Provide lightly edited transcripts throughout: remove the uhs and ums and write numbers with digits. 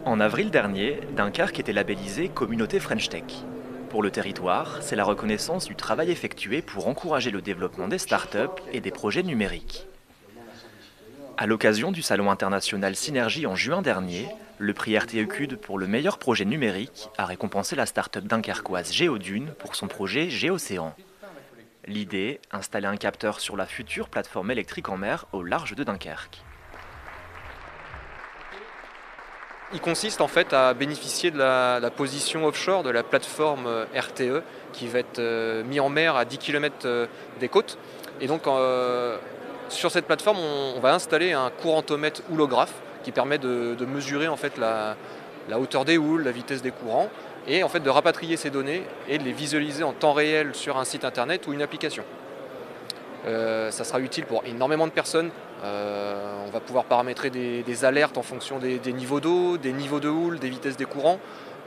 En avril dernier, Dunkerque était labellisée Communauté French Tech. Pour le territoire, c'est la reconnaissance du travail effectué pour encourager le développement des startups et des projets numériques. À l'occasion du Salon international Synergie en juin dernier, le prix RTE-CUD pour le meilleur projet numérique a récompensé la start-up dunkerquoise Géodune pour son projet Géocéan. L'idée, installer un capteur sur la future plateforme électrique en mer au large de Dunkerque. Il consiste en fait à bénéficier de la position offshore de la plateforme RTE qui va être mise en mer à 10 km des côtes. Et donc sur cette plateforme, on va installer un courantomètre houlographe qui permet de mesurer en fait la hauteur des houles, la vitesse des courants et en fait de rapatrier ces données et de les visualiser en temps réel sur un site internet ou une application. Ça sera utile pour énormément de personnes. On va pouvoir paramétrer des alertes en fonction des niveaux d'eau, des niveaux de houle, des vitesses des courants.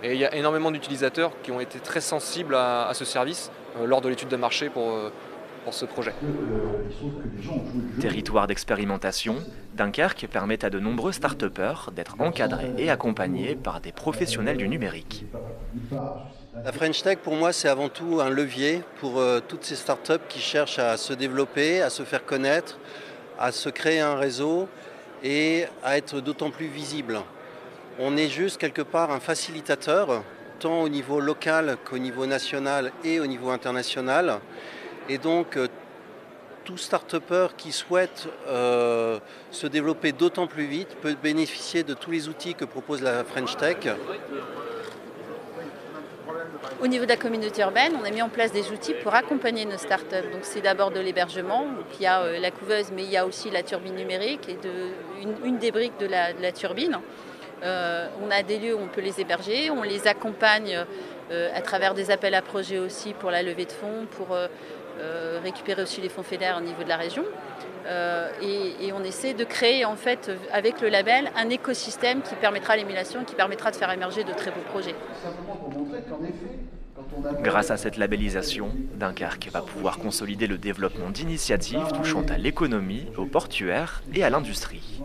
Et il y a énormément d'utilisateurs qui ont été très sensibles à ce service lors de l'étude de marché pour ce projet. Territoire d'expérimentation, Dunkerque permet à de nombreux start-upers d'être encadrés et accompagnés par des professionnels du numérique. La French Tech, pour moi, c'est avant tout un levier pour toutes ces startups qui cherchent à se développer, à se faire connaître, à se créer un réseau et à être d'autant plus visible. On est juste quelque part un facilitateur, tant au niveau local qu'au niveau national et au niveau international. Et donc, tout start-upper qui souhaite se développer d'autant plus vite peut bénéficier de tous les outils que propose la French Tech. Au niveau de la communauté urbaine, on a mis en place des outils pour accompagner nos startups. Donc c'est d'abord de l'hébergement, il y a la couveuse, mais il y a aussi la turbine numérique et une des briques de la turbine. On a des lieux où on peut les héberger, on les accompagne à travers des appels à projets aussi pour la levée de fonds, pour récupérer aussi les fonds fédères au niveau de la région. Et on essaie de créer en fait avec le label un écosystème qui permettra l'émulation, qui permettra de faire émerger de très beaux projets. Grâce à cette labellisation, Dunkerque va pouvoir consolider le développement d'initiatives touchant à l'économie, au portuaire et à l'industrie.